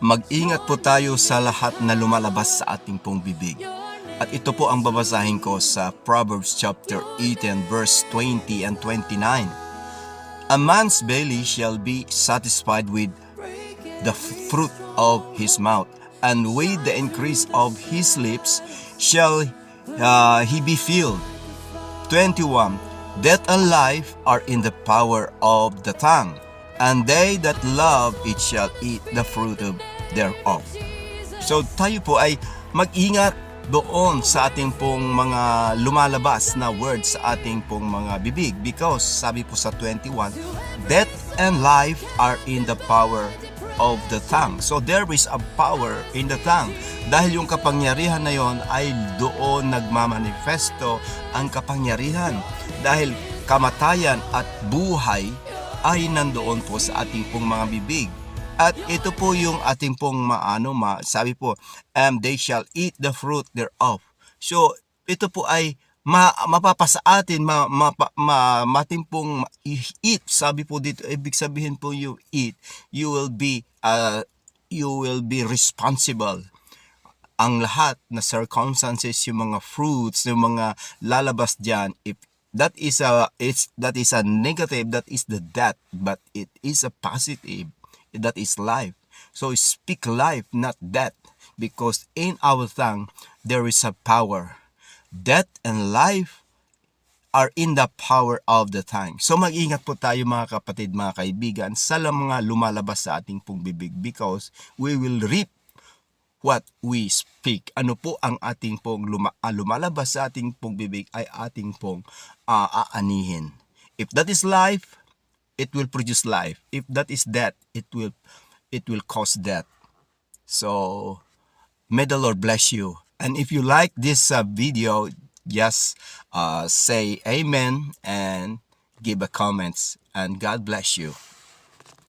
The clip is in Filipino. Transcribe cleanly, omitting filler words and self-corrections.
Mag-ingat po tayo sa lahat na lumalabas sa ating pong bibig. At ito po ang babasahin ko sa Proverbs chapter 18 verse 20 and 29. A man's belly shall be satisfied with the fruit of his mouth, and with the increase of his lips shall he be filled. 21. Death and life are in the power of the tongue, and they that love it shall eat the fruit of thereof. So tayo po ay mag-ingat doon sa ating pong mga lumalabas na words sa ating pong mga bibig, because sabi po sa 21, death and life are in the power of the tongue. So there is a power in the tongue. Dahil yung kapangyarihan na yon ay doon nagmamanifesto ang kapangyarihan. Dahil kamatayan at buhay ay nandoon po sa ating pong mga bibig. At ito po yung ating pong sabi po, they shall eat the fruit thereof. So ito po ay mapapasa atin, mating pong eat. Sabi po dito, ibig sabihin po you eat, you will be responsible. Ang lahat na circumstances, yung mga fruits, yung mga lalabas diyan, if that is a negative, that is the death, but it is a positive, that is life. So speak life, not death, because in our tongue there is a power. Death and life are in the power of the tongue. So mag-ingat po tayo mga kapatid, mga kaibigan, sa mga lumalabas sa ating pong bibig, because we will reap what we speak. Ano po ang ating pong lumalabas sa ating pong bibig ay ating pong aanihin. If that is life, it will produce life. If that is death, it will cause death. So may the Lord bless you. And if you like this video, just say amen and give a comments. And God bless you.